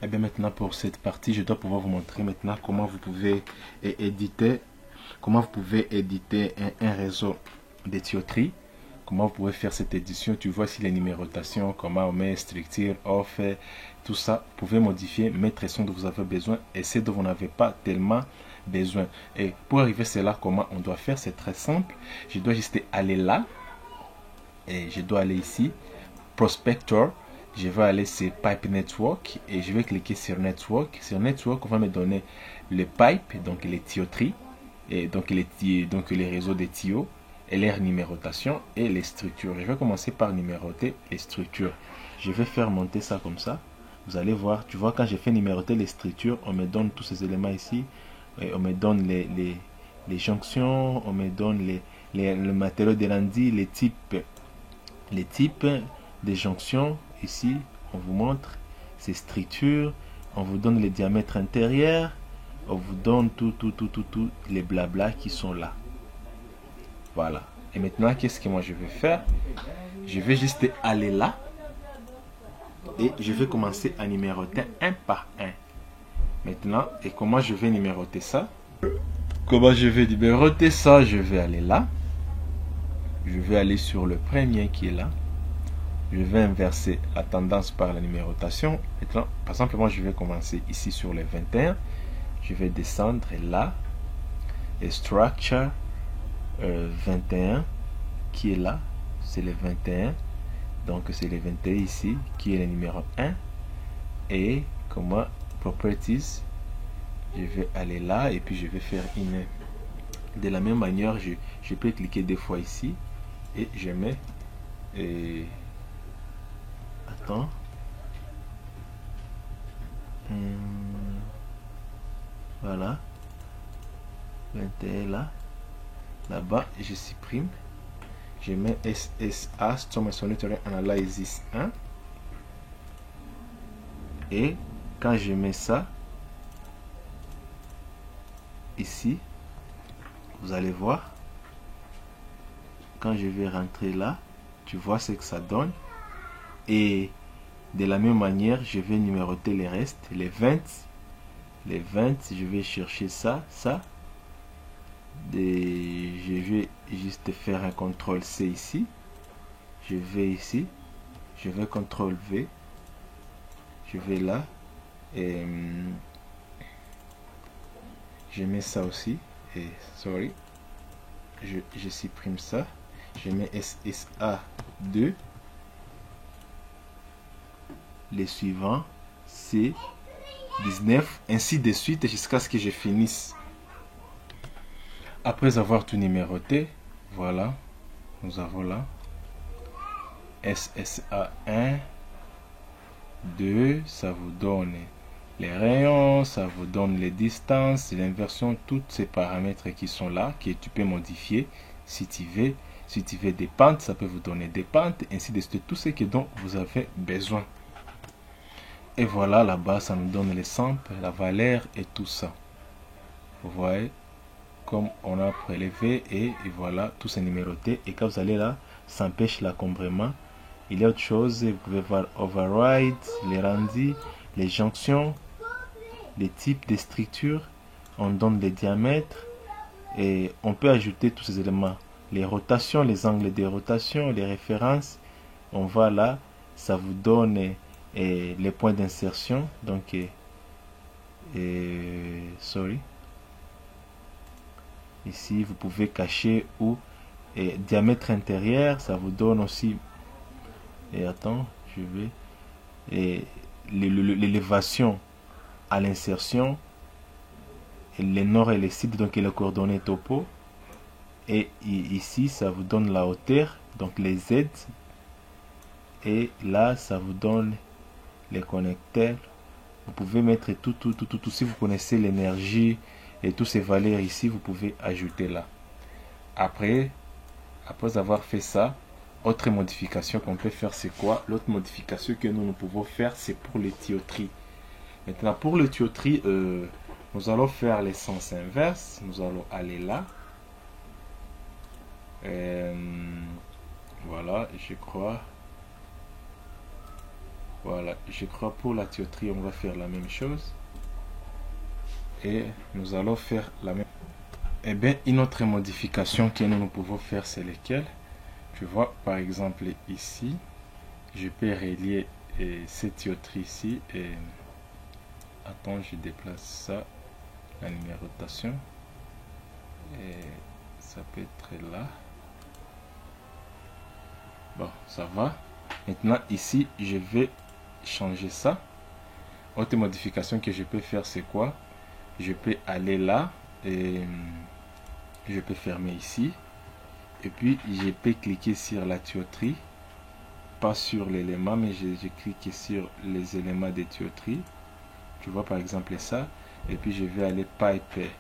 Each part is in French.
Et bien maintenant pour cette partie, je dois pouvoir vous montrer maintenant comment vous pouvez éditer, un réseau de tuyauterie. Comment vous pouvez faire cette édition. Tu vois ici les numérotations, comment on met structure, off, tout ça. Vous pouvez modifier, mettre ce dont vous avez besoin et ce dont vous n'avez pas tellement besoin. Et pour arriver à cela, comment on doit faire, c'est très simple. Je dois juste aller là et je dois aller ici, Prospector. Je vais aller sur Pipe Network et je vais cliquer sur Network. Sur Network, on va me donner le pipe, donc les tuyauteries, et donc les réseaux de tuyaux, et leur numérotation et les structures. Je vais commencer par numéroter les structures. Je vais faire monter ça comme ça. Vous allez voir, tu vois, quand j'ai fait numéroter les structures, on me donne tous ces éléments ici. Et on me donne les jonctions, on me donne le matériau de lundi, les types des jonctions. Ici, on vous montre ces structures, on vous donne les diamètres intérieurs, on vous donne tout les blabla qui sont là. Voilà. Et maintenant, qu'est-ce que moi je vais faire? Je vais juste aller là et je vais commencer à numéroter un par un. Maintenant, et comment je vais numéroter ça? Comment je vais numéroter ça? Je vais aller là. Je vais aller sur le premier qui est là. Je vais inverser la tendance par la numérotation. Maintenant, par exemple, moi, je vais commencer ici sur le 21. Je vais descendre là. Et structure 21 qui est là. C'est le 21. Donc, c'est le 21 ici qui est le numéro 1. Et comment properties, je vais aller là et puis je vais faire une. De la même manière, je peux cliquer deux fois ici et je mets. Attends. Voilà. 21 là. Là-bas, je supprime. Je mets SSA, Storm Monitoring Analysis 1. Et quand je mets ça, ici, vous allez voir, quand je vais rentrer là, tu vois ce que ça donne. Et de la même manière, je vais numéroter les restes, les 20. Les 20, je vais chercher ça. Je vais juste faire un CTRL C ici. Je vais ici. Je vais CTRL V. Je vais là. Et je mets ça aussi. Et sorry. Je supprime ça. Je mets SSA2. Les suivants, c'est 19, ainsi de suite jusqu'à ce que je finisse. Après avoir tout numéroté, voilà, nous avons là SSA1, 2, ça vous donne les rayons, ça vous donne les distances, l'inversion, tous ces paramètres qui sont là, que tu peux modifier si tu veux. Si tu veux des pentes, ça peut vous donner des pentes, ainsi de suite, tout ce dont vous avez besoin. Et voilà, là-bas, ça nous donne les samples, la valeur et tout ça. Vous voyez, comme on a prélevé et voilà, tout c'est numéroté. Et quand vous allez là, ça empêche l'encombrement. Il y a autre chose, vous pouvez voir override, les rendus, les jonctions, les types de structures. On donne les diamètres et on peut ajouter tous ces éléments. Les rotations, les angles de rotation, les références. On va là, ça vous donne les points d'insertion. Donc, sorry. Ici, vous pouvez cacher ou diamètre intérieur, ça vous donne aussi. Et attends, je vais. L'élévation à l'insertion, les nord et les sud, donc les coordonnées topo. Et ici, ça vous donne la hauteur, donc les Z. Et là, ça vous donne les connecteurs. Vous pouvez mettre tout. Si vous connaissez l'énergie et toutes ces valeurs ici, vous pouvez ajouter là. Après avoir fait ça, autre modification qu'on peut faire, c'est quoi? L'autre modification que nous pouvons faire, c'est pour les tuyauteries. Maintenant, pour les tuyauteries, nous allons faire les sens inverses. Nous allons aller là. Voilà, je crois. Voilà, je crois pour la tuyauterie, on va faire la même chose. Et nous allons faire la même. Eh bien, une autre modification que nous pouvons faire, c'est lesquelles? Tu vois, par exemple, ici, je peux relier cette tuyauterie ici. Et attends, je déplace ça, la numérotation. Et ça peut être là. Bon, ça va. Maintenant, ici, je vais changer ça. Autre modification que je peux faire, c'est quoi? Je peux aller là et je peux fermer ici. Et puis, je peux cliquer sur la tuyauterie. Pas sur l'élément, mais je clique sur les éléments de tuyauterie. Tu vois, par exemple, ça. Et puis, je vais aller pipe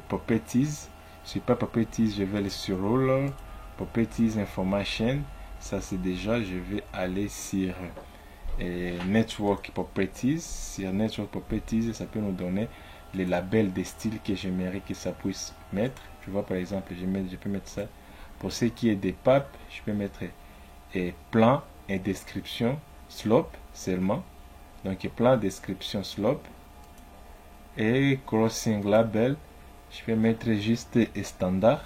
properties. Sur pas properties, je vais aller sur roller. Properties information. Ça, c'est déjà, je vais aller sur network properties. Sur network properties, ça peut nous donner les labels des styles que j'aimerais que ça puisse mettre. Tu vois, par exemple, je peux mettre ça. Pour ce qui est des papes, je peux mettre plan et description slope seulement. Donc, plan, description, slope. Et crossing label, je peux mettre juste standard.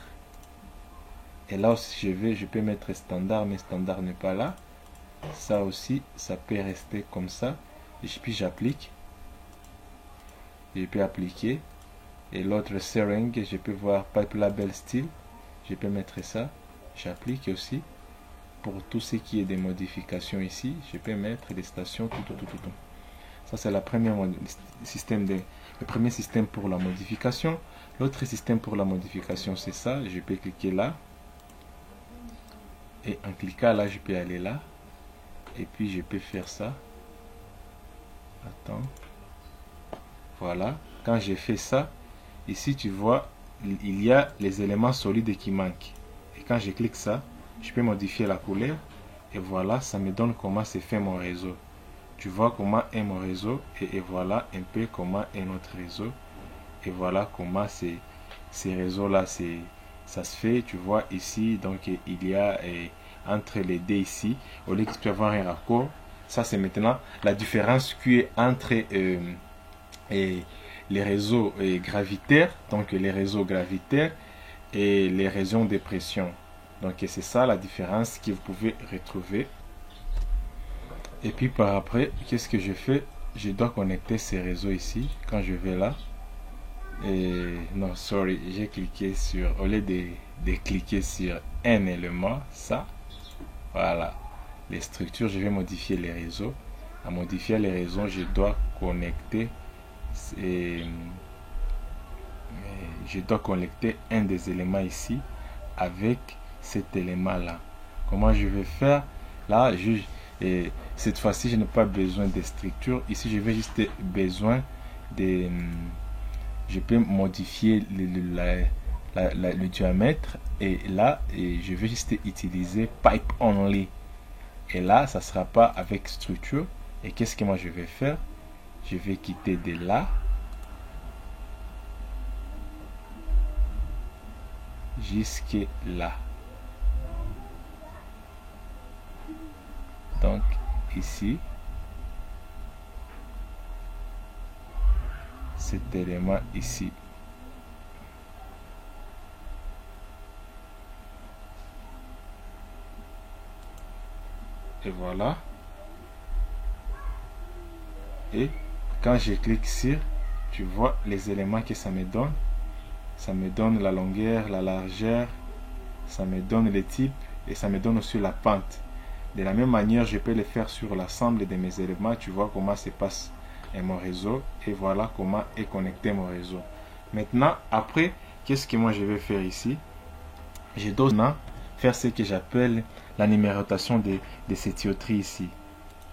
Et là aussi, je peux mettre standard, mais standard n'est pas là. Ça aussi, ça peut rester comme ça. Et puis, j'applique. Je peux appliquer. Et l'autre seringue, je peux voir pipe label style. Je peux mettre ça. J'applique aussi. Pour tout ce qui est des modifications ici, je peux mettre des stations, tout. Ça, c'est le premier système pour la modification. L'autre système pour la modification, c'est ça. Je peux cliquer là. Et en cliquant là, je peux aller là. Et puis, je peux faire ça. Attends. Voilà. Quand j'ai fait ça, ici, tu vois, il y a les éléments solides qui manquent. Et quand je clique ça, je peux modifier la couleur. Et voilà, ça me donne comment c'est fait mon réseau. Tu vois comment est mon réseau. Et voilà un peu comment est notre réseau. Et voilà comment ces réseaux-là, ça se fait. Tu vois ici, donc il y a entre les deux ici, au lieu que tu peux avoir un raccord, ça c'est maintenant la différence qui est entre les réseaux gravitaires, donc les réseaux gravitaires et les régions de pression. Donc c'est ça la différence que vous pouvez retrouver. Et puis par après, qu'est-ce que je fais? Je dois connecter ces réseaux ici. Quand je vais là, et non, sorry, j'ai cliqué sur, au lieu de cliquer sur un élément, ça, voilà, les structures, je vais modifier les réseaux. À modifier les réseaux, je dois connecter un des éléments ici avec cet élément là. Comment je vais faire? Là, cette fois-ci, je n'ai pas besoin de structure. Ici, je vais juste besoin de... Je peux modifier le diamètre. Et là, je vais juste utiliser pipe only. Et là, ça ne sera pas avec structure. Et qu'est-ce que moi je vais faire? Je vais quitter de là. Jusque là. Donc, ici, cet élément ici. Et voilà. Et quand je clique sur, tu vois les éléments que ça me donne. Ça me donne la longueur, la largeur, ça me donne les types et ça me donne aussi la pente. De la même manière, je peux le faire sur l'ensemble de mes éléments. Tu vois comment se passe mon réseau et voilà comment est connecté mon réseau. Maintenant, après, qu'est-ce que moi je vais faire ici? Je dois faire ce que j'appelle la numérotation de ces tuyauteries ici.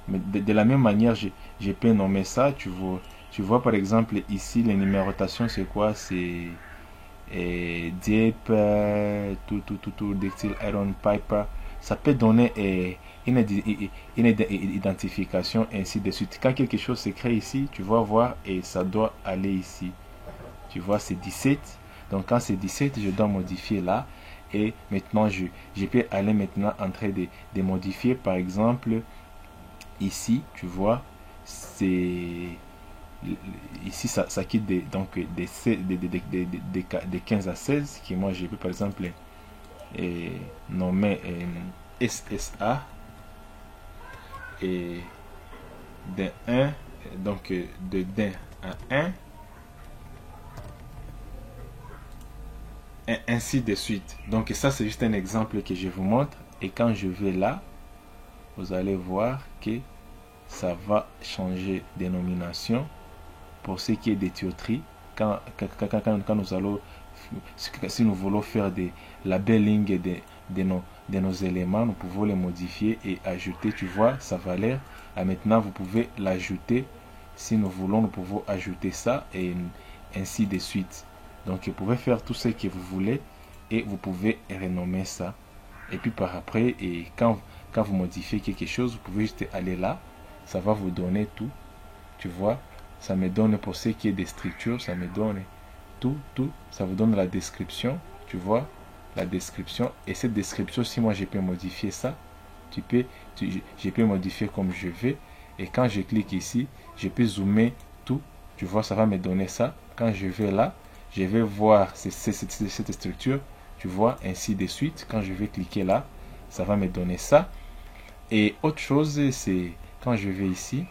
Mais de la même manière, je peux nommer ça. Tu vois par exemple ici, les numérotations, c'est quoi? C'est Deep, tout, Dixil, Iron, Piper. Ça peut donner une identification, ainsi de suite. Quand quelque chose se crée ici, tu vas voir et ça doit aller ici. Tu vois, c'est 17. Donc, quand c'est 17, je dois modifier là. Et maintenant, je peux aller maintenant en train de modifier, par exemple, ici, tu vois, c'est... Ici, ça quitte donc des 15 à 16, qui moi, je peux par exemple nommer SSA, et d'un 1, donc de d'un à 1, et ainsi de suite. Donc ça, c'est juste un exemple que je vous montre. Et quand je vais là, vous allez voir que ça va changer de dénomination. Pour ce qui est des tuyauteries, quand nous allons, si nous voulons faire des labeling de nos éléments, nous pouvons les modifier et ajouter, tu vois, sa valeur. Et maintenant, vous pouvez l'ajouter. Si nous voulons, nous pouvons ajouter ça et ainsi de suite. Donc, vous pouvez faire tout ce que vous voulez et vous pouvez renommer ça. Et puis par après, et quand vous modifiez quelque chose, vous pouvez juste aller là. Ça va vous donner tout, tu vois. Ça me donne pour ce qui est des structures, ça me donne tout. Ça vous donne la description, tu vois, la description. Et cette description, si moi je peux modifier ça, je peux modifier comme je veux. Et quand je clique ici, je peux zoomer tout, tu vois, ça va me donner ça. Quand je vais là, je vais voir cette structure, tu vois, ainsi de suite. Quand je vais cliquer là, ça va me donner ça. Et autre chose, c'est quand je vais ici,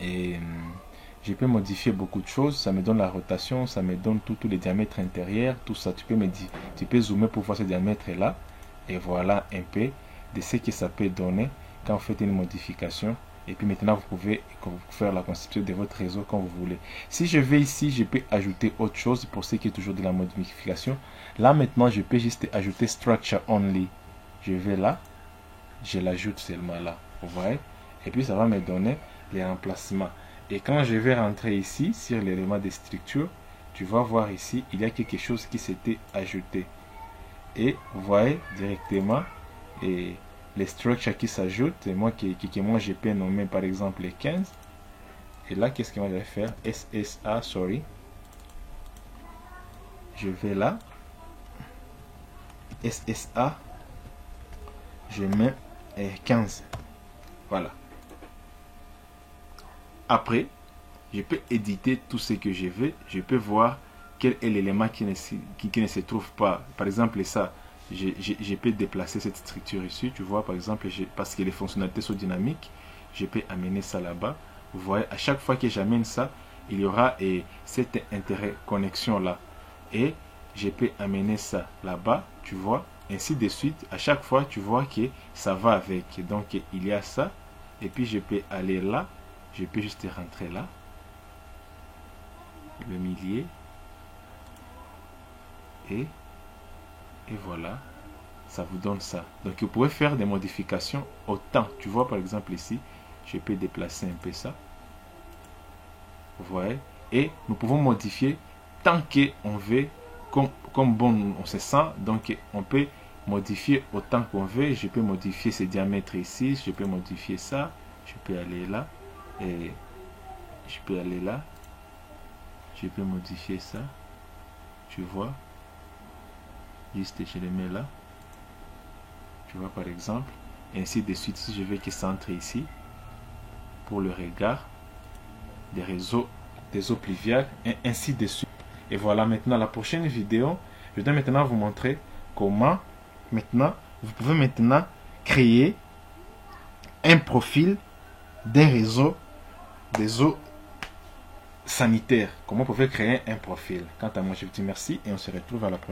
et je peux modifier beaucoup de choses. Ça me donne la rotation, ça me donne tous les diamètres intérieurs, tout ça. Tu peux zoomer pour voir ce diamètre là. Et voilà un peu de ce que ça peut donner quand vous faites une modification. Et puis maintenant, vous pouvez faire la conception de votre réseau comme vous voulez. Si je vais ici, je peux ajouter autre chose pour ce qui est toujours de la modification. Là maintenant, je peux juste ajouter Structure Only. Je vais là, je l'ajoute seulement là. Vous voyez? Et puis ça va me donner les remplacements. Et quand je vais rentrer ici sur l'élément des structures, tu vas voir ici, il y a quelque chose qui s'était ajouté. Et vous voyez directement et les structures qui s'ajoutent. Et moi, moi je peux nommer par exemple les 15. Et là, qu'est-ce qu'on va faire? SSA, sorry. Je vais là. SSA. Je mets 15. Voilà. Après, je peux éditer tout ce que je veux. Je peux voir quel est l'élément qui ne se trouve pas. Par exemple, ça, je peux déplacer cette structure ici. Tu vois, par exemple, parce que les fonctionnalités sont dynamiques, je peux amener ça là-bas. Vous voyez, à chaque fois que j'amène ça, il y aura cette interconnexion là. Et je peux amener ça là-bas, tu vois, ainsi de suite. À chaque fois, tu vois que ça va avec. Donc, il y a ça. Et puis, je peux aller là. Je peux juste rentrer là. Le millier. Et voilà. Ça vous donne ça. Donc, vous pouvez faire des modifications au temps. Tu vois, par exemple, ici, je peux déplacer un peu ça. Vous voyez? Et nous pouvons modifier tant qu'on veut, comme bon on se sent. Donc, on peut modifier autant qu'on veut. Je peux modifier ces diamètres ici. Je peux modifier ça. Je peux aller là. Et je peux aller là. Je peux modifier ça. Tu vois? Juste, je le mets là. Tu vois, par exemple. Ainsi de suite, si je veux que ça entre ici. Pour le regard des réseaux, des eaux pluviales, et ainsi de suite. Et voilà, maintenant, la prochaine vidéo, je vais maintenant vous montrer comment, maintenant, vous pouvez maintenant créer un profil d'un réseau des eaux sanitaires. Comment vous pouvez créer un profil. Quant à moi, je vous dis merci et on se retrouve à la prochaine.